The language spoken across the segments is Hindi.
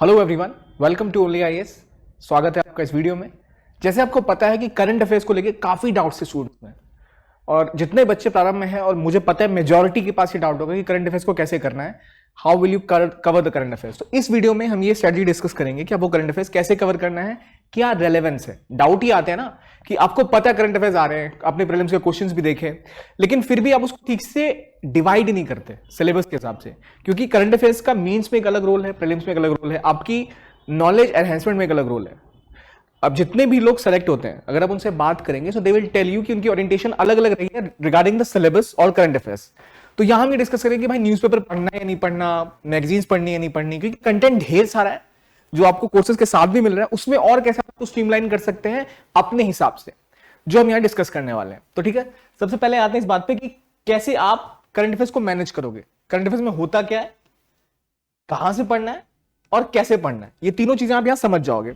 Hello everyone, welcome to only IAS. स्वागत है आपका इस वीडियो में। जैसे आपको पता है कि करंट अफेयर्स को लेके काफी डाउट्स से स्टूडेंट्स में, और जितने बच्चे प्रारंभ में हैं और मुझे पता है मेजॉरिटी के पास ये डाउट होगा कि करंट अफेयर्स को कैसे करना है, how will you cover the current affairs. तो इस वीडियो में हम ये स्ट्रेटजी डिस्कस करेंगे कि आपको करंट अफेयर्स कैसे कवर करना है, क्या रेलेवेंस है। डाउट ही आते हैं ना कि आपको पता है करंट अफेयर्स आ रहे हैं, अपने प्रीलिम्स के क्वेश्चंस भी देखे, लेकिन फिर भी आप उसको ठीक से डिवाइड नहीं करते सिलेबस के हिसाब से, क्योंकि करंट अफेयर्स का मीन्स में एक अलग रोल है, प्रीलिम्स में एक अलग रोल है, आपकी नॉलेज एनहेंसमेंट में एक अलग रोल है। अब जितने भी लोग सेलेक्ट होते हैं, अगर आप उनसे बात करेंगे सो दे विल टेल यू कि उनकी ओरिएंटेशन अलग अलग रही है रिगार्डिंग द सिलेबस और करंट अफेयर्स। तो यहां हम ये डिस्कस करेंगे कि भाई न्यूज़पेपर पढ़ना है या नहीं पढ़ना, मैगजीन्स पढ़नी है या नहीं पढ़नी, क्योंकि कंटेंट ढेर सारा है जो आपको कोर्सेज के साथ भी मिल रहा है, उसमें और कैसे आपको स्ट्रीमलाइन कर सकते हैं अपने हिसाब से, जो हम यहाँ डिस्कस करने वाले हैं। तो ठीक है, सबसे पहले आते हैं इस बात पे कि कैसे आप करंट अफेयर्स को मैनेज करोगे। करंट अफेयर्स में होता क्या है, कहां से पढ़ना है और कैसे पढ़ना है, ये तीनों चीजें आप यहां समझ जाओगे।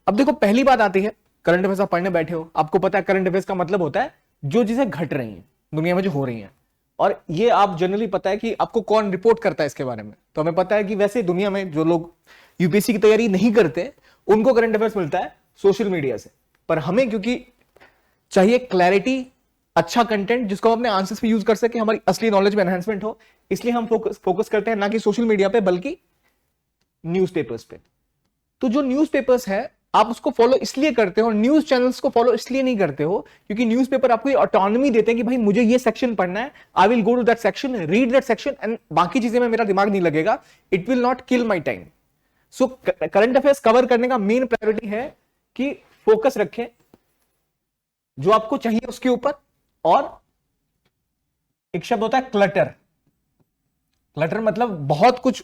अब देखो, पहली बात आती है, करंट अफेयर्स आप पढ़ने बैठे हो, आपको पता है करंट अफेयर्स का मतलब होता है जो चीजें घट रही हैं दुनिया में, जो हो रही हैं, और ये आप जनरली पता है कि आपको कौन रिपोर्ट करता है इसके बारे में। तो हमें पता है कि वैसे दुनिया में जो लोग यूपीएससी की तैयारी नहीं करते उनको करंट अफेयर्स मिलता है सोशल मीडिया से, पर हमें क्योंकि चाहिए क्लैरिटी, अच्छा कंटेंट जिसको हम अपने आंसर्स पे यूज कर सके, हमारी असली नॉलेज में एनहांसमेंट हो, इसलिए हम फोकस करते हैं ना कि सोशल मीडिया पे बल्कि न्यूज़पेपर्स पे। तो जो न्यूज़पेपर्स है आप उसको फॉलो इसलिए करते हो, न्यूज चैनल्स को फॉलो इसलिए नहीं करते हो क्योंकि न्यूज़पेपर आपको ये ऑटोनॉमी देते हैं कि भाई मुझे ये सेक्शन पढ़ना है, I will go to that section, read that section, and बाकी चीजें में मेरा दिमाग नहीं लगेगा, it will not kill my time. So current affairs cover करने का मेन प्रायोरिटी है कि फोकस रखें जो आपको चाहिए उसके ऊपर। और एक शब्द होता है क्लटर। क्लटर मतलब बहुत कुछ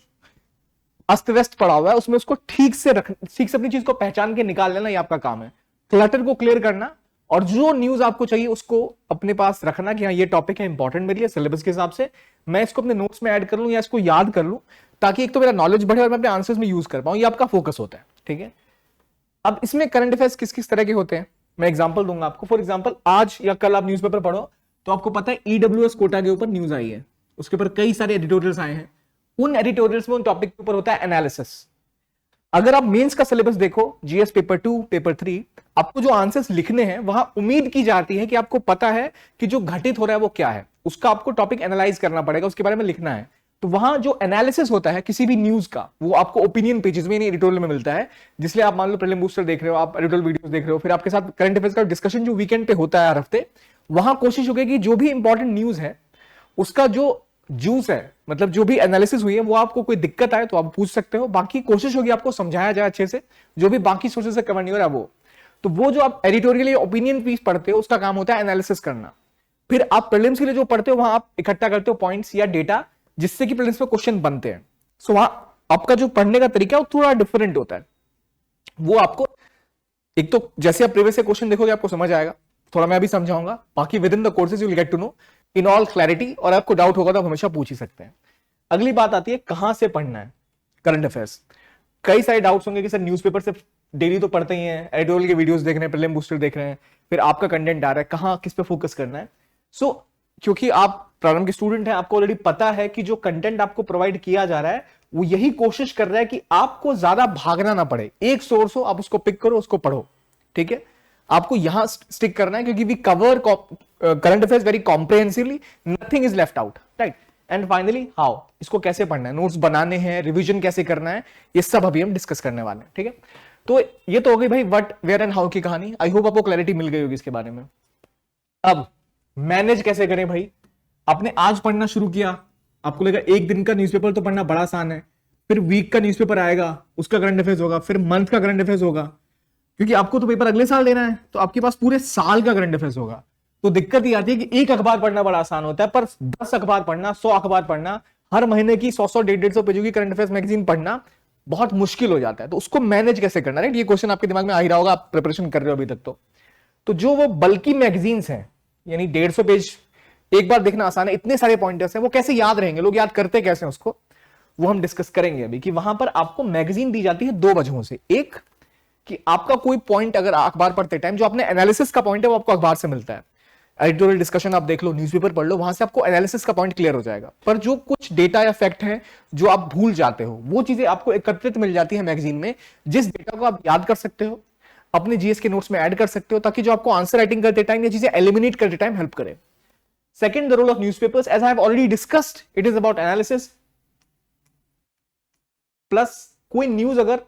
अस्त व्यस्त पड़ा हुआ है, उसमें उसको ठीक से अपनी चीज को पहचान के निकाल लेना, ये आपका काम है, क्लटर को क्लियर करना। और जो न्यूज आपको चाहिए उसको अपने पास रखना कि हाँ ये टॉपिक है इंपॉर्टेंट मेरे लिए, सिलेबस के हिसाब से मैं इसको अपने नोट्स में ऐड कर लूं या इसको याद कर लूं, ताकि एक तो मेरा नॉलेज बढ़े और मैं अपने आंसर्स में यूज कर पाऊं। ये आपका फोकस होता है, ठीक है। अब इसमें करंट अफेयर्स किस किस तरह के होते हैं, मैं एग्जांपल दूंगा आपको। फॉर एग्जांपल, आज या कल आप न्यूज़पेपर पढ़ो तो आपको पता है ईडब्ल्यूएस कोटा के ऊपर न्यूज आई है, उसके ऊपर कई सारे एडिटोरियल्स आए हैं। उन एडिटोरियल्स में उन टॉपिक के ऊपर होता है एनालिसिस। अगर आप मेंस का सिलेबस देखो, जीएस पेपर 2, पेपर 3, आपको जो आंसर्स लिखने हैं वहां उम्मीद की जाती है कि आपको पता है कि जो घटित हो रहा है वो क्या है, उसका आपको टॉपिक एनालाइज करना पड़ेगा, उसके बारे में लिखना है। तो वहां जो एनालिसिस होता है किसी भी न्यूज का, वो आपको ओपिनियन पेजेस में, एडिटोरियल में मिलता है। जिसलिए आप मान लो प्रीलिम बूस्टर देख रहे हो, आप एडिटोरियल वीडियोस देख रहे हो, फिर आपके साथ करंट अफेयर्स का डिस्कशन जो वीकेंड पे होता है हर हफ्ते, वहां कोशिश होगी कि जो भी इंपॉर्टेंट न्यूज है उसका जो जूस है, मतलब जो भी एनालिसिस हुई है, वो आपको कोई दिक्कत आए तो आप पूछ सकते हो, बाकी कोशिश होगी आपको समझाया जाए अच्छे से, जो भी बाकी सोर्सेस से कवर नहीं हो रहा वो। तो वो जो आप एडिटोरियल या ओपिनियन पीस पढ़ते हो उसका काम होता है एनालिसिस करना। फिर आप प्रीलिम्स के लिए जो पढ़ते हो वहां आप इकट्ठा करते हो पॉइंट्स या डेटा, जिससे कि प्रीलिम्स में क्वेश्चन बनते हैं। सो वहां आपका जो पढ़ने का तरीका है वो थोड़ा डिफरेंट होता है। वो आपको एक तो जैसे आप प्रीवियस से क्वेश्चन देखोगे आपको समझ आएगा, थोड़ा मैं अभी समझाऊंगा, बाकी within the courses you will get to know in all clarity, और आपको डाउट होगा तो आप हमेशा पूछ ही सकते हैं। अगली बात आती है कहां से पढ़ना है करंट अफेयर्स। कई सारे डाउट्स होंगे कि सर न्यूज़पेपर से डेली तो पढ़ते ही हैं, एडिटोरियल के वीडियोस देख रहे हैं, प्रीलिम बूस्टर देख रहे हैं, फिर आपका कंटेंट आ रहा है, कहां किस पे फोकस करना है। सो क्योंकि आप प्रारंभ के स्टूडेंट हैं, आपको ऑलरेडी पता है कि जो कंटेंट आपको प्रोवाइड किया जा रहा है वो यही कोशिश कर रहा है कि आपको ज्यादा भागना ना पड़े, एक सोर्स हो आप उसको पिक करो, उसको पढ़ो, ठीक है। आपको यहां स्टिक करना है क्योंकि we cover current affairs very comprehensively, nothing is left out, right. And finally how, इसको कैसे पढ़ना है, नोट्स बनाने हैं, रिवीजन कैसे करना है, ये सब अभी हम डिस्कस करने वाले हैं, ठीक है। तो ये तो हो गई भाई व्हाट, वेयर एंड हाउ की कहानी। आई होप आपको क्लैरिटी मिल गई होगी इसके बारे में। अब मैनेज कैसे करें भाई। आपने आज पढ़ना शुरू किया, आपको लगा एक दिन का न्यूज़पेपर तो पढ़ना बड़ा आसान है, फिर वीक का न्यूज़पेपर आएगा, उसका करंट अफेयर्स होगा, फिर मंथ का करंट अफेयर्स होगा, क्योंकि आपको तो पेपर अगले साल देना है, तो आपके पास पूरे साल का करंट अफेयर्स होगा। तो दिक्कत ये आती है कि एक अखबार पढ़ना बड़ा आसान होता है, पर 10 अखबार पढ़ना, 100 अखबार पढ़ना, हर महीने की 100 150 पेजों की करंट अफेयर्स मैगजीन पढ़ना बहुत मुश्किल हो जाता है। तो उसको मैनेज कैसे करना, राइट। ये क्वेश्चन आपके दिमाग में आ ही रहा होगा, आप प्रिपरेशन कर रहे हो अभी तक। तो जो वो बल्कि मैगजीन्स हैं, यानी 150 पेज एक बार देखना आसान है, इतने सारे पॉइंटर्स हैं, वो कैसे याद रहेंगे, लोग याद करते कैसे हैं उसको, वो हम डिस्कस करेंगे अभी। कि वहां पर आपको मैगजीन दी जाती है दो वजहों से। एक कि आपका कोई पॉइंट अगर अखबार पढ़ते टाइम जो आपने एनालिसिस का पॉइंट है वो आपको अखबार से मिलता है, एडिटोरियल डिस्कशन आप देख लो, न्यूज़पेपर पढ़ लो, वहां से आपको एनालिसिस का पॉइंट क्लियर हो जाएगा। पर जो कुछ डेटा या फैक्ट है जो आप भूल जाते हो, वो चीजें आपको एकत्रित मिल जाती है मैगजीन में, जिस डेटा को आप याद कर सकते हो, अपने जीएस के नोट्स में ऐड कर सकते हो, ताकि जो आपको आंसर राइटिंग करते टाइम ये चीजें एलिमिनेट करते टाइम हेल्प करे। Second, the role of newspapers, as I have already discussed, it is about analysis plus कोई न्यूज अगर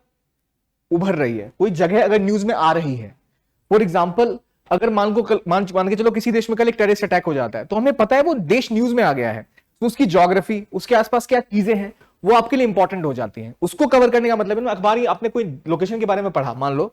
उभर रही है, कोई जगह अगर न्यूज में आ रही है, फॉर एग्जाम्पल अगर मान के चलो किसी देश में कल एक टेररिस्ट अटैक हो जाता है, तो हमें पता है वो देश न्यूज में आ गया है, तो उसकी ज्योग्राफी, उसके आसपास क्या चीजें हैं, वो आपके लिए इंपॉर्टेंट हो जाती हैं। उसको कवर करने का मतलब है, अखबार ही आपने कोई लोकेशन के बारे में पढ़ा, मान लो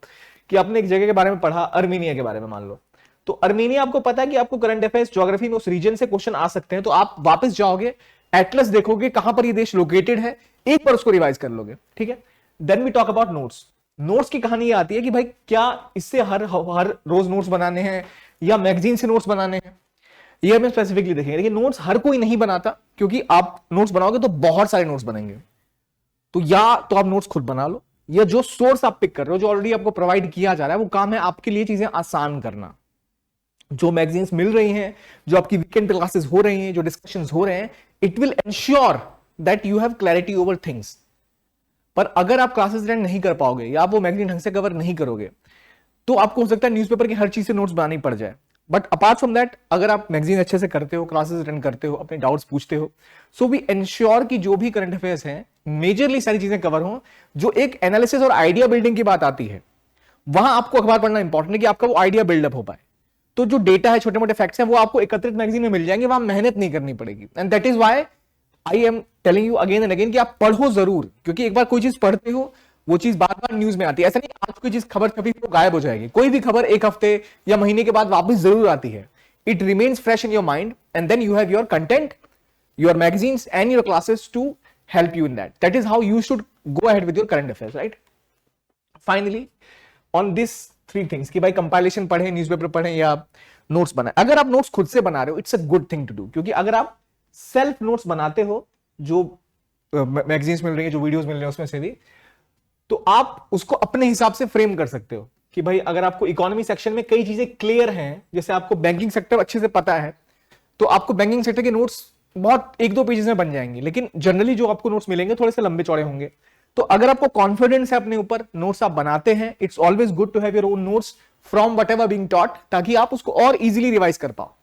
कि आपने एक जगह के बारे में पढ़ा, अर्मेनिया के बारे में मान लो, तो अर्मेनिया आपको पता है कि आपको करंट अफेयर्स ज्योग्राफी में उस रीजन से क्वेश्चन आ सकते हैं, तो आप वापस जाओगे, एटलस देखोगे कहां पर ये देश लोकेटेड है, एक बार उसको रिवाइज कर लोगे, ठीक है। Then we talk about notes. Notes की कहानी ये आती है कि भाई क्या इससे हर रोज नोट्स बनाने हैं या मैगजीन से नोट्स बनाने हैं, ये हमें स्पेसिफिकली देखेंगे। लेकिन नोट्स हर कोई नहीं बनाता, क्योंकि आप नोट्स बनाओगे तो बहुत सारे नोट्स बनेंगे, तो या तो आप नोट्स खुद बना लो, या जो सोर्स आप पिक कर रहे हो, जो ऑलरेडी आपको प्रोवाइड किया जा रहा है, वो काम है आपके लिए चीजें आसान करना। जो मैगजीन्स मिल रही हैं, जो आपकी वीकेंड क्लासेस हो रही हैं, जो डिस्कशंस हो रहे हैं, it will ensure that you have clarity over things. पर अगर आप क्लासेस अटेंड नहीं कर पाओगे या आप वो मैगजीन ढंग से कवर नहीं करोगे, तो आपको हो सकता है न्यूज़पेपर की हर चीज से नोट्स बनानी पड़ जाए। बट अपार्ट फ्रॉम दैट, अगर आप मैगजीन अच्छे से करते हो, क्लासेस अटेंड करते हो, अपने डाउट्स पूछते हो, सो वी एंश्योर कि जो भी करंट अफेयर्स हैं, मेजरली सारी चीजें कवर हो। जो एक एनालिसिस और आइडिया बिल्डिंग की बात आती है, वहां आपको अखबार पढ़ना इंपॉर्टेंट है कि आपका वो आइडिया बिल्डअप हो पाए। तो जो डेटा है, छोटे मोटे फैक्ट्स हैं, वो आपको एकत्रित मैगजीन में मिल जाएंगे, वहां मेहनत नहीं करनी पड़ेगी। And that is why I am telling you again and again कि आप पढ़ो जरूर, क्योंकि एक बार कोई चीज पढ़ते हो, वो चीज बार बार न्यूज में आती है। ऐसा नहीं आज कोई चीज खबर छपी तो गायब हो जाएगी, कोई भी खबर एक हफ्ते या महीने के बाद वापस जरूर आती है। It remains fresh in your mind, and then you have your content, your magazines and your classes to help you in that. That is how you should go ahead with your current affairs, right? Finally, on this three things कि भाई कंपाइलेशन पढ़ें, न्यूज़पेपर पढ़ें या नोट्स बनाएं। अगर आप नोट्स खुद से बना रहे हो, it's a good thing to do, क्योंकि अगर आप सेल्फ नोट्स बनाते हो, जो मैगजीन्स मिल रही है, जो वीडियोस मिल रहे हैं उसमें से भी, तो आप उसको अपने हिसाब से फ्रेम कर सकते हो कि भाई अगर आपको इकोनॉमी सेक्शन में कई चीजें क्लियर हैं, जैसे आपको बैंकिंग सेक्टर अच्छे से पता है, तो आपको बैंकिंग सेक्टर के नोट्स बहुत एक दो पेजेस में बन जाएंगे, लेकिन जनरली जो आपको नोट्स मिलेंगे थोड़े से लंबे चौड़े होंगे। तो अगर आपको कॉन्फिडेंस है अपने ऊपर, नोट्स आप बनाते हैं, it's always good to have your own notes from whatever being taught, ताकि आप उसको और इजीली रिवाइज कर पाओ।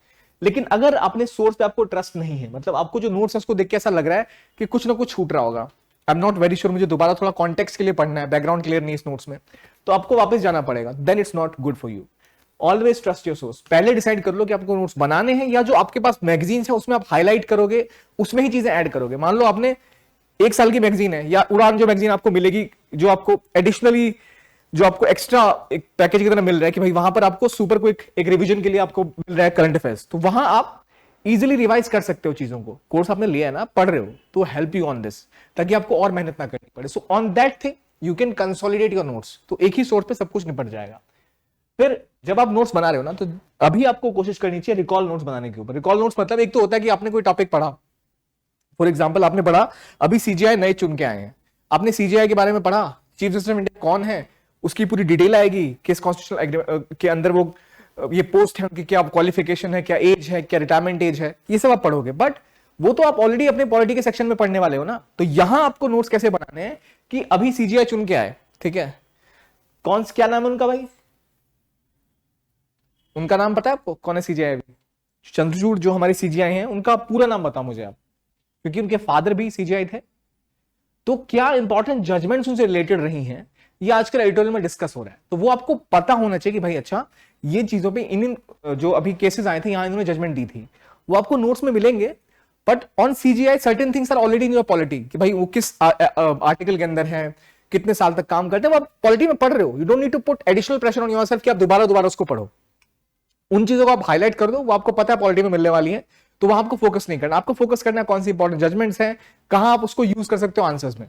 लेकिन अगर अपने सोर्स पे आपको ट्रस्ट नहीं है, मतलब आपको जो नोट्स है उसको देख के ऐसा लग रहा है कि कुछ ना कुछ छूट रहा होगा, I am not very sure, मुझे दोबारा थोड़ा कॉन्टेक्स्ट के लिए पढ़ना है, बैकग्राउंड क्लियर नहीं इस नोट्स में, तो आपको वापस जाना पड़ेगा, then it's not good for you. Always trust your source. पहले डिसाइड कर लो कि आपको नोट्स बनाने हैं, या जो आपके पास मैगजीन्स है उसमें आप हाईलाइट करोगे, उसमें ही चीजें ऐड करोगे। मान लो आपने एक साल की मैगजीन है, या उड़ान जो मैगजीन आपको मिलेगी, जो आपको एडिशनली, जो आपको एक्स्ट्रा एक पैकेज की तरह मिल रहा है कि भाई वहां पर आपको सुपर क्विक एक रिवीजन के लिए आपको मिल रहा है करंट अफेयर्स, तो वहां आप इजीली रिवाइज कर सकते हो चीजों को। कोर्स आपने लिया है ना, पढ़ रहे हो, तो हेल्प यू ऑन दिस, ताकि आपको और मेहनत ना करनी पड़े। So on that thing you can consolidate your notes, तो एक ही सोर्स पे सब कुछ निपट जाएगा। फिर जब आप नोट्स बना रहे हो ना, तो अभी आपको कोशिश करनी चाहिए रिकॉल नोट्स बनाने के ऊपर। रिकॉल नोट्स मतलब एक तो होता है कि आपने कोई टॉपिक पढ़ा, फॉर एग्जांपल आपने पढ़ा अभी सीजीआई नए चुन के आए हैं, आपने सीजीआई के बारे में पढ़ा, चीफ जस्टिस ऑफ इंडिया कौन है, उसकी पूरी डिटेल आएगी, किस कॉन्स्टिट्यूशनल के अंदर वो ये पोस्ट है, उनकी क्या क्वालिफिकेशन है, क्या एज है, क्या रिटायरमेंट एज है, ये सब आप पढ़ोगे। बट वो तो आप ऑलरेडी अपने पॉलिटी के सेक्शन में पढ़ने वाले हो ना, तो यहां आपको नोट्स कैसे बनाने हैं कि अभी सीजीआई चुन के आए, ठीक है, क्या नाम है उनका भाई, उनका नाम पता है आपको, कौन है सीजीआई? चंद्रचूड़ जो हमारे सीजीआई हैं, उनका पूरा नाम बताओ मुझे आप, क्योंकि उनके फादर भी सीजीआई थे। तो क्या इंपॉर्टेंट जजमेंट्स उनसे रिलेटेड रही हैं, ये आजकल एडिटोरियल में डिस्कस हो रहा है, तो वो आपको पता होना चाहिए कि भाई अच्छा ये चीजों पे इन जो अभी केसेस आए थे, यहां इन्होंने जजमेंट दी थी, वो आपको नोट्स में मिलेंगे। But on CGI certain things are already in your polity, कि भाई वो किस आर्टिकल के अंदर है, कितने साल तक काम करते हैं, वो आप पॉलिटी में पढ़ रहे हो। You don't need to put additional pressure on yourself कि आप दोबारा उसको पढ़ो। उन चीजों को आप हाईलाइट कर दो, वो आपको पता है पॉलिटी में मिलने वाली है, तो वहां आपको फोकस नहीं करना। आपको फोकस करना है कौन सी इंपॉर्टेंट जजमेंट्स हैं, कहां आप उसको यूज कर सकते हो आंसर्स में,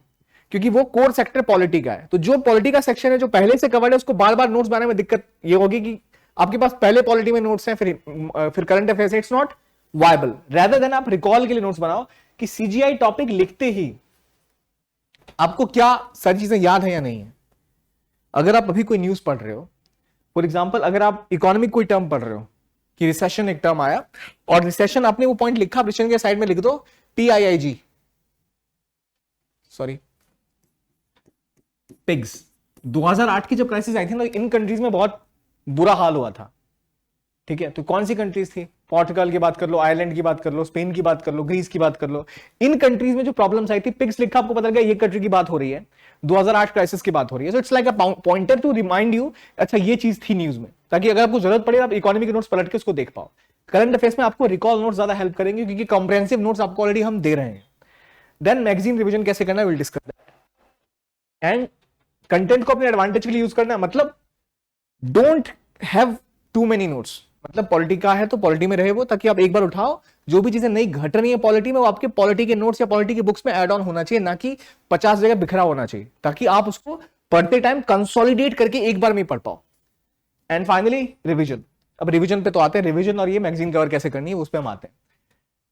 क्योंकि वो कोर सेक्टर पॉलिटी का है। तो जो पॉलिटी का सेक्शन है जो पहले से कवर्ड है, उसको बार बार नोट्स बनाने में दिक्कत ये होगी कि आपके पास पहले पॉलिटी में नोट्स हैं, फिर current affairs, it's not viable. Rather than आप रिकॉल के लिए नोट्स बनाओ कि सीजीआई टॉपिक लिखते ही आपको क्या सारी चीजें याद है या नहीं है। अगर आप अभी कोई न्यूज पढ़ रहे हो, फॉर एग्जाम्पल अगर आप इकोनॉमिक कोई टर्म पढ़ रहे हो, कि रिसेशन एक टर्म आया, और रिसेशन आपने वो पॉइंट लिखा, रिसेशन के साइड में लिख दो PIIG, सॉरी पिग्स। 2008 की जब क्राइसिस आई थी ना, इन कंट्रीज में बहुत बुरा हाल हुआ था, ठीक है। तो कौन सी कंट्रीज थी? पोर्टुगल की बात कर लो, आयरलैंड की बात कर लो, स्पेन की बात कर लो, ग्रीस की बात कर लो। इन कंट्रीज में जो प्रॉब्लम्स आई थी, पिग्स लिखा, आपको पता लगा ये कंट्री की बात हो रही है, 2008 क्राइसिस की बात हो रही है। So it's like a pointer to remind you, अच्छा ये चीज थी न्यूज में, ताकि अगर आपको जरूरत पड़े आप इकोनॉमी के नोट्स पलट के उसको देख पाओ। करंट अफेयर्स में आपको रिकॉल नोट्स ज्यादा हेल्प करेंगे, क्योंकि कॉम्प्रिहेंसिव नोट्स आपको ऑलरेडी हम दे रहे हैं। देन मैगजीन रिवीजन कैसे करना है, will discuss that. And content को अपने एडवांटेज के लिए यूज करना है, मतलब don't have too many notes. मतलब पॉलिटी का है तो पॉलिटी में रहे वो, ताकि आप एक बार उठाओ, जो भी चीजें नई घट रही है पॉलिटी में, वो आपके पॉलिटी के नोट्स या पॉलिटी के बुक्स में ऐड ऑन होना चाहिए, ना कि 50 जगह बिखरा होना चाहिए, ताकि आप उसको पढ़ते टाइम कंसोलिडेट करके एक बार में पढ़ पाओ। And finally revision. अब रिवीजन पे तो आते हैं, रिवीजन और ये मैगजीन कवर कैसे करनी है उस पर हम आते हैं,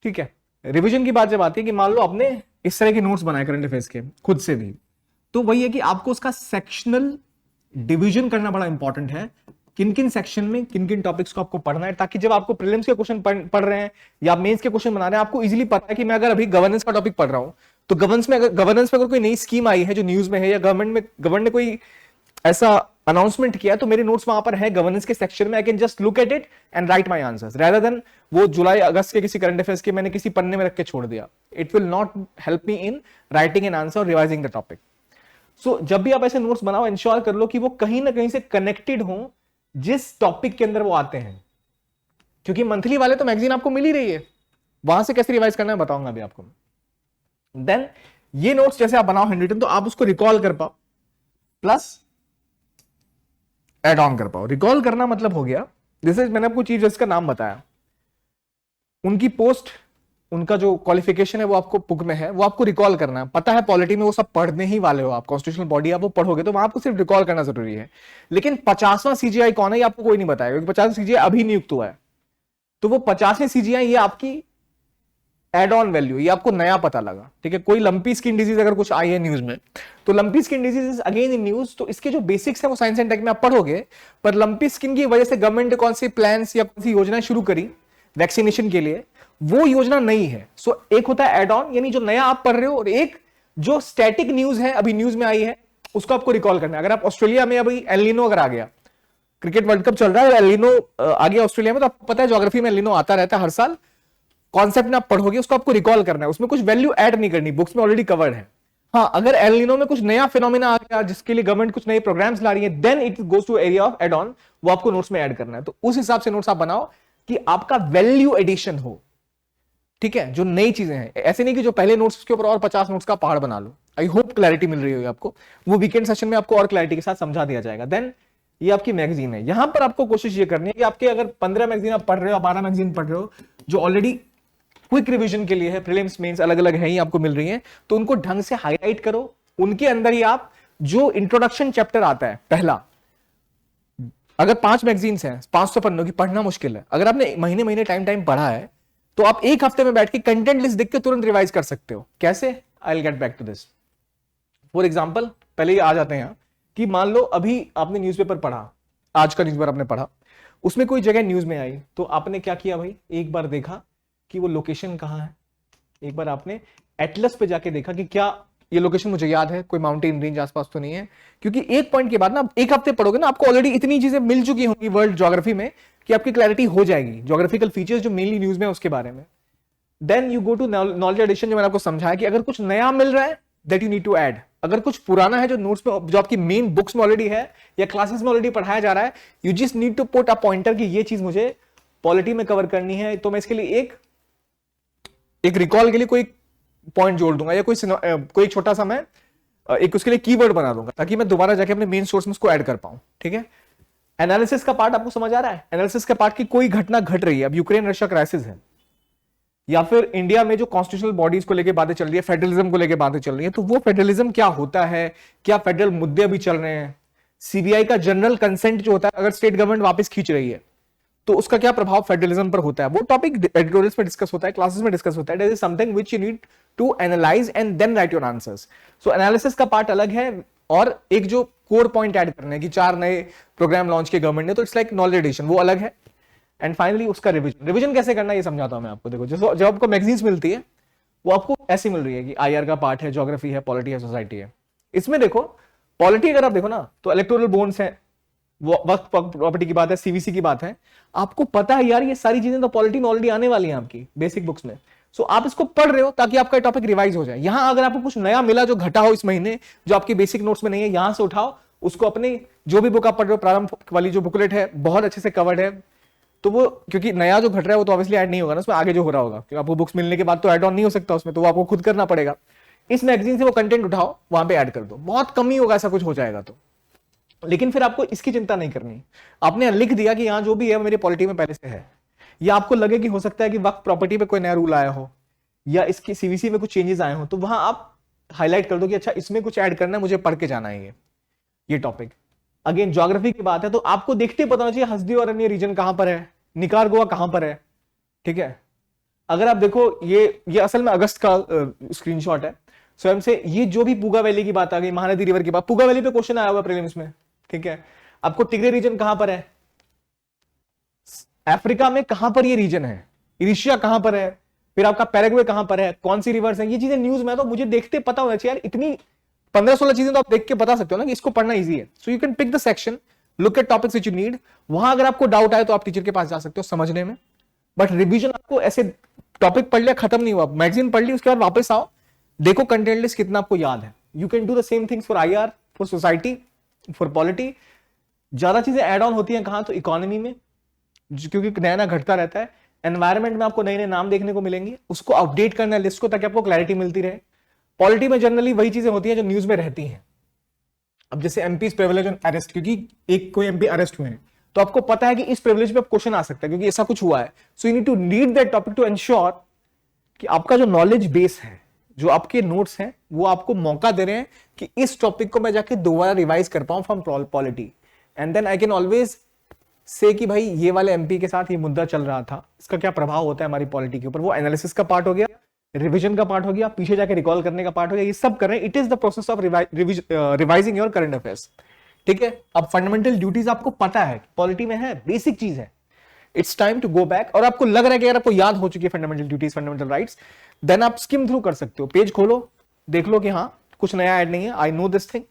ठीक है। रिवीजन की बात जब आती है कि मान लो आपने इस तरह के नोट्स बनाए करंट अफेयर्स के खुद से भी, तो वही है कि आपको उसका सेक्शनल डिवीजन करना बड़ा इंपॉर्टेंट है, किन किन सेक्शन में किन किन टॉपिक्स को आपको पढ़ना है, ताकि जब आपको प्रीलिम्स के क्वेश्चन पढ़ रहे हैं या मेंस के क्वेश्चन बना रहे हैं, आपको इजीली पता है कि मैं अगर अभी गवर्नेंस का टॉपिक पढ़ रहा हूं, तो गवर्नेंस में अगर कोई नई स्कीम आई है जो न्यूज में है, या गवर्नमेंट ने कोई ऐसा अनाउंसमेंट किया, तो मेरे नोट्स वहां पर है गवर्नेंस के सेक्शन में, I can just look at it and write my answers, rather than वो जुलाई अगस्त के किसी करंट अफेयर्स के मैंने किसी पन्ने में रख के छोड़ दिया। It will not help me in writing an answer और रिवाइजिंग द टॉपिक। सो जब भी आप ऐसे नोट्स बनाओ, इंश्योर कर लो कि वो कहीं ना कहीं से कनेक्टेड हो जिस टॉपिक के अंदर वो आते हैं, क्योंकि मंथली वाले तो मैगजीन आपको मिल ही रही है, वहां से कैसे रिवाइज करना है बताऊंगा अभी आपको। देन ये नोट्स जैसे आप बनाओ हैंड रिटन, तो आप उसको रिकॉल कर पाओ प्लस एड ऑन कर पाओ। रिकॉल करना मतलब हो गया, जैसे मैंने आपको चीफ जस्टिस का नाम बताया, उनकी पोस्ट, उनका जो क्वालिफिकेशन है वो आपको बुक में है, वो आपको रिकॉल करना है। पता है पॉलिटी में वो सब पढ़ने ही वाले हो आप, कॉन्स्टिट्यूशनल बॉडी आप वो पढ़ोगे, तो वहां आपको सिर्फ रिकॉल करना जरूरी है। लेकिन 50वां CGI कौन है ये आपको कोई नहीं बताएगा, क्योंकि 50वां CGI अभी नियुक्त हुआ है, तो वो 50वें CGI ये आपकी एड ऑन वैल्यू, ये आपको नया पता लगा, ठीक है। कोई लंपी स्किन डिजीज अगर कुछ आई है न्यूज में, तो lumpy skin disease is again in news, तो इसके जो बेसिक्स है वो साइंस एंड टेक में आप पढ़ोगे, पर लंपी स्किन की वजह से गवर्नमेंट ने कौन सी प्लान्स या कौन सी योजनाएं शुरू करी वैक्सीनेशन के लिए, वो योजना नहीं है। सो एक होता है एड ऑन, यानी जो नया आप पढ़ रहे हो, और एक जो स्टैटिक न्यूज है, अभी न्यूज में आई है, उसको आपको रिकॉल करना है। अगर आप ऑस्ट्रेलिया में अभी एल नीनो अगर आ गया, क्रिकेट वर्ल्ड कप चल रहा है, एल नीनो आ गया ऑस्ट्रेलिया में, तो आपको पता है ज्योग्राफी में एल नीनो आता रहता है हर साल, कॉन्सेप्ट में आप पढ़ोगे, उसको आपको रिकॉल करना है, उसमें कुछ वैल्यू ऐड नहीं करनी, बुक्स में ऑलरेडी कवर्ड है। हाँ, अगर एल नीनो में कुछ नया फिनोमिना आ गया जिसके लिए गवर्नमेंट कुछ नए प्रोग्राम्स ला रही है, then it goes to area of add on, वो आपको नोट्स में ऐड करना है। तो उस हिसाब से नोट्स आप बनाओ कि आपका वैल्यू एडिशन हो, ठीक है, जो नई चीजें हैं। ऐसे नहीं कि जो पहले नोट्स के ऊपर और 50 नोट्स का पहाड़ बना लो। आई होप क्लैरिटी मिल रही होगी आपको, वो वीकेंड सेशन में आपको और क्लैरिटी के साथ समझा दिया जाएगा। देन ये आपकी मैगजीन है, यहां पर आपको कोशिश ये करनी है कि आपके अगर 15 मैगजीन आप पढ़ रहे हो, 12 मैगजीन पढ़ रहे हो, जो ऑलरेडी क्विक रिवीजन के लिए है, प्रीलिम्स मेंस अलग अलग है ही आपको मिल रही है, तो उनको ढंग से हाईलाइट करो। उनके अंदर ही आप जो इंट्रोडक्शन चैप्टर आता है पहला, अगर 5 मैगजीन्स हैं 500 पन्नों की, पढ़ना मुश्किल है। अगर आपने महीने महीने टाइम पढ़ा है, तो आप एक हफ्ते में बैठ के कंटेंट लिस्ट देख के तुरंत रिवाइज कर सकते हो। कैसे? I will get back to this. For example, पहले ही आ जाते हैं यहां कि मान लो अभी आपने न्यूज़पेपर पढ़ा, आज का न्यूज़पेपर आपने पढ़ा, उसमें कोई जगह न्यूज में आई, तो आपने क्या किया भाई, एक बार देखा कि वो लोकेशन कहां है, एक बार आपने एटलस पे जाके देखा कि क्या ये लोकेशन मुझे याद है, कोई माउंटेन रेंज आसपास तो नहीं है। क्योंकि एक पॉइंट के बाद ना, एक हफ्ते पढ़ोगे ना, आपको ऑलरेडी इतनी चीजें मिल चुकी होंगी वर्ल्ड ज्योग्राफी में कि आपकी क्लैरिटी हो जाएगी ज्योग्राफिकल फीचर्स जो मेनली न्यूज में है उसके बारे में। Then you go to knowledge addition, जो मैंने आपको समझाया कि अगर कुछ नया मिल रहा है that you need to add, अगर कुछ पुराना है जो नोट्स में, जो आपकी मेन बुक्स में ऑलरेडी है या क्लासेस में ऑलरेडी पढ़ाया जा रहा है, you just need to put a pointer कि ये चीज मुझे पॉलिटी में कवर करनी है, तो मैं इसके लिए एक रिकॉल के लिए कोई पॉइंट जोड़ दूंगा, या कोई छोटा सा मैं एक उसके लिए कीवर्ड बना दूंगा, ताकि मैं दोबारा जाके अपने मेन सोर्स में उसको ऐड कर पाऊं, ठीक है। एनालिसिस का पार्ट आपको समझ आ रहा है? एनालिसिस का पार्ट की कोई घटना घट रही है, अब यूक्रेन रशिया क्राइसिस है, या फिर इंडिया में जो कॉन्स्टिट्यूशनल बॉडीज को लेकर बातें चल रही है, फेडरलिज्म को लेकर बातें चल रही है, तो वो फेडरलिज्म क्या होता है, क्या फेडरल मुद्दे अभी चल रहे हैं, सीबीआई का जनरल कंसेंट जो होता है, अगर स्टेट गवर्नमेंट वापस खींच रही है तो उसका क्या प्रभाव फेडरलिज्म पर होता है, वो टॉपिक एडिटोरियल्स में डिस्कस होता है, क्लासेस में डिस्कस होता है। That is something which you need to analyse and then write your answers. So analysis का पार्ट अलग है, और एक जो कोर पॉइंट ऐड करने की 4 नए प्रोग्राम लॉन्च किए गवर्नमेंट ने, तो इट्स लाइक नॉलेज एडिशन, वो अलग है। एंड फाइनली उसका रिविजन कैसे करना है ये समझाता हूं मैं आपको। देखो जब आपको मैगजीन्स मिलती है वो आपको ऐसी मिल रही है कि आईआर का पार्ट है, ज्योग्राफी है, पॉलिटी है, सोसाइटी है। इसमें देखो पॉलिटी अगर आप देखो ना तो इलेक्टोरल बॉन्ड्स है, वक्त प्रॉपर्टी की बात है, सीवीसी की बात है। आपको पता है यार ये सारी चीजें तो पॉलिटी में ऑलरेडी आने वाली हैं आपकी बेसिक बुक्स में। सो आप इसको पढ़ रहे हो ताकि आपका टॉपिक रिवाइज हो जाए। यहां अगर आपको कुछ नया मिला जो घटा हो इस महीने, जो आपकी बेसिक नोट्स में नहीं है, यहां से उठाओ उसको, अपने जो भी बुक आप पढ़ रहे हो, प्रारंभ वाली जो बुकलेट है बहुत अच्छे से कवर्ड है, तो वो क्योंकि नया जो घट रहा है वो तो ऑब्वियसली ऐड नहीं होगा ना उसमें, आगे जो हो रहा होगा, क्योंकि आपको बुक्स मिलने के बाद तो ऐड ऑन नहीं हो सकता उसमें, तो वो आपको खुद करना पड़ेगा। इस मैगजीन से वो कंटेंट उठाओ, वहां पे ऐड कर दो, बहुत कम ही होगा ऐसा कुछ हो जाएगा तो। लेकिन फिर आपको इसकी चिंता नहीं करनी। आपने लिख दिया कि यहां जो भी है मेरे पॉलिटी में पहले से है, या आपको लगे कि हो सकता है कि वक्त प्रॉपर्टी पे कोई नया रूल आया हो या इसकी सीवीसी में कुछ चेंजेस आए हो, तो वहां आप हाईलाइट कर दो कि अच्छा इसमें कुछ ऐड करना है, मुझे पढ़ के जाना है ये टॉपिक। अगेन ज्योग्राफी की बात है तो आपको देखते पता होना चाहिए हस्दी और अन्य रीजन कहां पर है, निकारागुआ कहां पर है, ठीक है। अगर आप देखो ये असल में अगस्त का स्क्रीनशॉट है स्वयं से। ये जो भी पूगा वैली की बात आ गई, महानदी रिवर की बात, पूगा वैली पे क्वेश्चन आया हुआ प्रीलिम्स में, ठीक है। आपको टिग्रे रीजन कहां पर है, अफ्रीका में कहां पर ये रीजन है, इरिशिया कहां पर है, फिर आपका पैराग्वे कहां पर है, कौन सी रिवर्स है, ये चीजें न्यूज में तो मुझे देखते पता होना चाहिए यार। इतनी 15-16 चीजें तो आप देख के बता सकते हो ना कि इसको पढ़ना इजी है। So you can pick the section, look at topics which you need. वहां अगर आपको डाउट आए तो आप टीचर के पास जा सकते हो समझने में, बट रिवीजन आपको ऐसे टॉपिक पढ़ लिया खत्म नहीं हुआ, मैगजीन पढ़ ली उसके बाद वापस आओ, देखो कंटेंट लिस्ट कितना आपको याद है। You can do the same things for IR, for society, for polity. ज्यादा चीजें एड ऑन होती हैं कहां, तो इकोनॉमी में, क्योंकि नया नया घटता रहता है। एनवायरमेंट में आपको नए नए नाम देखने को मिलेंगे, उसको अपडेट करना है लिस्ट को ताकि आपको क्लैरिटी मिलती रहे। पॉलिटी में जनरली वही चीजें होती हैं जो न्यूज में रहती हैं। अब जैसे एमपीज प्रिविलेज ऑन अरेस्ट, क्योंकि एक कोई एमपी अरेस्ट हुए हैं तो आपको पता है कि इस प्रिविलेज पे क्वेश्चन आ सकता है क्योंकि ऐसा कुछ हुआ है। So you need to read that topic to ensure कि आपका जो नॉलेज बेस है, जो आपके नोट्स हैं, वो आपको मौका दे रहे हैं कि इस टॉपिक को मैं जाके दोबारा रिवाइज कर पाऊं from polity, and then I can always say कि भाई ये वाले एमपी के साथ ये मुद्दा चल रहा था, इसका क्या प्रभाव होता है हमारी पॉलिटी के ऊपर। वो एनालिसिस का पार्ट हो गया, रिवीजन का पार्ट हो गया, पीछे जाके रिकॉल करने का पार्ट हो गया, ये सब कर रहे हैं। It is the process of revising your current affairs, ठीक है। अब फंडामेंटल ड्यूटीज आपको पता है, पॉलिटी में है, बेसिक चीज है। It's time to go back, और आपको लग रहा है कि अगर आपको याद हो चुकी है fundamental duties, fundamental rights, then आप स्किम थ्रू कर सकते हो, पेज खोलो, देख लो कि हाँ कुछ नया ऐड नहीं है, I know this thing,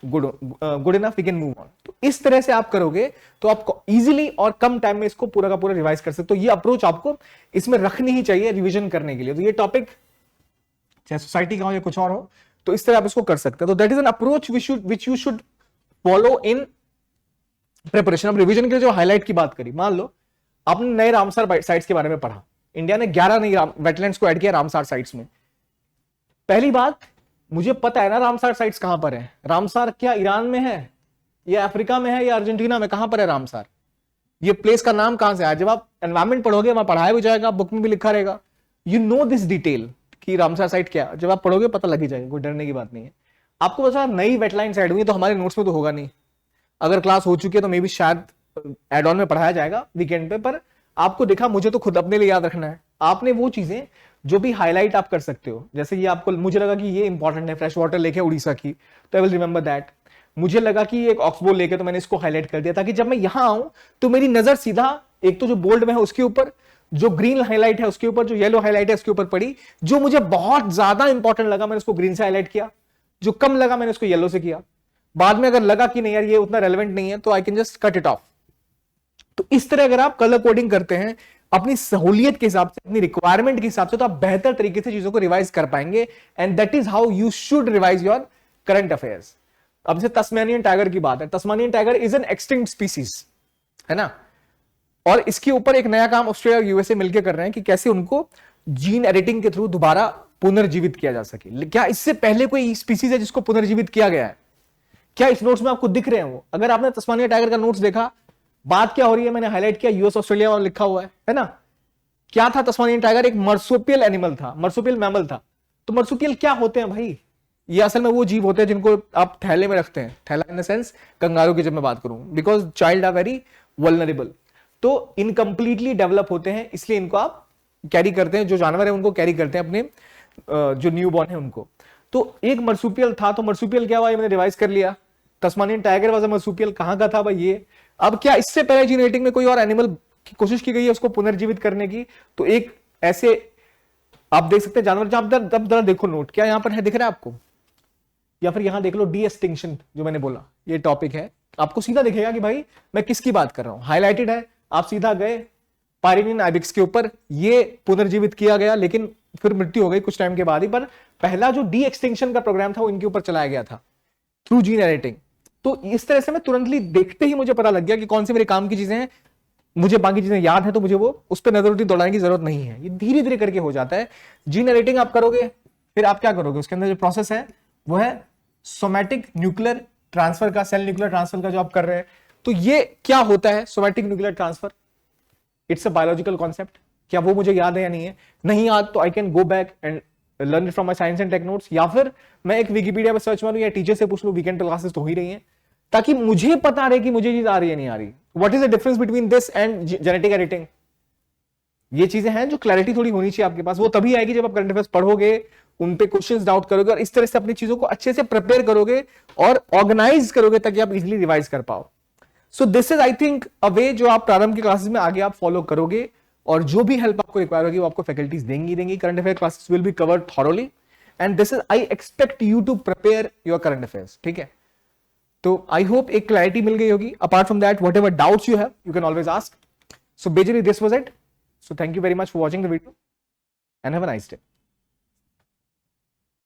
good enough, we can move on. तो इस तरह से आप करोगे तो आपको इजीली और कम टाइम में इसको पूरा का पूरा रिवाइज कर सकते हो। ये अप्रोच आपको इसमें रखनी ही चाहिए रिवीजन करने के लिए। तो ये टॉपिक चाहे सोसाइटी का हो या कुछ और हो, तो इस तरह आप इसको कर सकते हो। तो that is an approach which you should follow in preparation. अब रिवीजन के जो हाईलाइट की बात करी, मान लो आपने नए रामसार साइट्स के बारे में पढ़ा, इंडिया ने 11 नई वेटलैंड्स को ऐड किया रामसार साइट्स में। पहली बात, मुझे पता है ना रामसार साइट्स कहां पर है। रामसार क्या ईरान में है या अफ्रीका में है या अर्जेंटीना में, कहां पर है रामसार, ये प्लेस का नाम कहां से आया। जब आप एनवायरमेंट पढ़ोगे वहां पढ़ाया भी जाएगा, बुक में भी लिखा रहेगा, यू नो दिस डिटेल कि रामसार साइट क्या, जब आप पढ़ोगे पता लग ही जाएगा, कोई डरने की बात नहीं है। आपको पता नई वेटलाइंस ऐड हुई तो हमारे नोट्स में तो होगा नहीं, अगर क्लास हो चुकी है तो मे बी शायद एड ऑन में पढ़ाया जाएगा वीकेंड पे, पर आपको देखा, मुझे तो खुद अपने लिए याद रखना है। आपने वो चीजें जो भी हाईलाइट आप कर सकते हो, जैसे ये आपको, मुझे लगा कि ये इंपॉर्टेंट है, फ्रेश वाटर लेके उड़ीसा की, तो आई विल रिमेंबर दैट। मुझे लगा कि ये एक ऑक्सबोल लेके, तो मैंने इसको हाईलाइट कर दिया ताकि जब मैं यहां आऊं तो मेरी नजर सीधा एक तो जो बोल्ड में है उसके ऊपर, जो ग्रीन हाईलाइट है उसके ऊपर, जो येलो हाईलाइट है उसके ऊपर पड़ी। जो मुझे बहुत ज्यादा इंपॉर्टेंट लगा मैंने उसको ग्रीन से हाईलाइट किया, जो कम लगा मैंने उसको येलो से किया। बाद में अगर लगा कि नहीं यार ये उतना रेलेवेंट नहीं है तो I can just cut it of. तो इस तरह अगर आप कलर कोडिंग करते हैं अपनी सहूलियत के हिसाब से, अपनी रिक्वायरमेंट के हिसाब से, तो आप बेहतर तरीके से चीजों को रिवाइज कर पाएंगे। And that is how you should revise your current affairs. अब जैसे तस्मानियन टाइगर की बात है, Tasmanian tiger is an extinct species, है ना, और इसके ऊपर एक नया काम ऑस्ट्रेलिया और यूएसए मिलकर कर रहे हैं कि कैसे उनको जीन एडिटिंग के थ्रू दोबारा पुनर्जीवित किया जा सके। क्या इससे पहले कोई स्पीसीज है जिसको पुनर्जीवित किया गया है? क्या इस नोट्स में आपको दिख रहे हैं वो? अगर आपने तस्मानिया टाइगर का नोट्स देखा, बात क्या हो रही है, मैंने हाईलाइट किया, यूएस ऑस्ट्रेलिया और लिखा हुआ है ना। क्या था तस्मानियन टाइगर? एक मर्सुपियल एनिमल था, मर्सुपियल मैमल था। तो मर्सुपियल क्या होते हैं भाई? ये असल में वो जीव होते हैं जिनको आप थैले में रखते हैं, थैला इन द सेंस कंगारू की जब मैं बात करूं, because child are very vulnerable, तो इनकम्प्लीटली डेवलप होते हैं, इसलिए इनको आप कैरी करते हैं, जो जानवर है उनको कैरी करते हैं अपने जो न्यू बॉर्न है उनको। तो एक मर्सुपियल था, तो मर्सुपियल क्या हुआ ये मैंने रिवाइज कर लिया। तस्मानियन टाइगर वाज अ मर्सुपियल, कहां का था भाई ये? अब क्या इससे पहले जीन एडिटिंग में कोई और एनिमल कोशिश की गई है उसको पुनर्जीवित करने की। तो एक ऐसे आप देख सकते हैं जानवर, जब जरा देखो नोट क्या यहां पर है, दिख रहा है आपको, या फिर यहां देख लो डी एक्सटिंक्शन जो मैंने बोला ये टॉपिक है, आपको सीधा दिखेगा कि भाई मैं किसकी बात कर रहा हूं, हाईलाइटेड है, आप सीधा गए पायरिनियन आइबेक्स के ऊपर, ये पुनर्जीवित किया गया लेकिन फिर मृत्यु हो गई कुछ टाइम के बाद ही, पर पहला जो डी एक्सटिंक्शन का प्रोग्राम था वो इनके ऊपर चलाया गया था थ्रू जीन एडिटिंग। तो इस तरह से मैं तुरंतली देखते ही मुझे पता लग गया कि कौन सी मेरे काम की चीजें हैं, मुझे बाकी चीजें याद है तो मुझे वो उस पर नजर दौड़ाने की जरूरत नहीं है, ये धीरे धीरे करके हो जाता है। जीन एडिटिंग आप करोगे, फिर आप क्या करोगे, उसके अंदर जो प्रोसेस है वो है सोमैटिक न्यूक्लियर ट्रांसफर का, सेल न्यूक्लियर ट्रांसफर का जो आप कर रहे हैं। तो ये क्या होता है somatic nuclear transfer, it's a biological concept, क्या वो मुझे याद है या नहीं है, नहीं याद तो I can go back and learn it from my science and tech notes, या फिर मैं एक विकिपीडिया पर सर्च मारूं या टीचर से पूछ लूं, वीकेंड क्लासेस तो हो ही रही हैं, ताकि मुझे पता रहे कि मुझे चीज आ रही है नहीं आ रही। What is the difference between this and genetic editing, ये चीजें हैं जो क्लैरिटी थोड़ी होनी चाहिए आपके पास, वो तभी आएगी जब आप करंट अफेयर्स पढ़ोगे, उन पे क्वेश्चंस डाउट करोगे और इस तरह से अपनी चीजों को अच्छे से प्रिपेयर करोगे और ऑर्गेनाइज करोगे ताकि आप इजीली रिवाइज कर पाओ। So this is I think a way जो आप प्रारंभ की क्लासेस में आगे आप फॉलो करोगे, और जो भी हेल्प आपको रिक्वायर होगी वो आपको फैकल्टीज देंगी। Current affair classes will be covered thoroughly and this is I expect you to prepare your current affairs, ठीक है। तो आई होप एक क्लैरिटी मिल गई होगी। Apart from that whatever doubts you have you can always ask. So basically this was it. So thank you very much for watching the video and have a nice day.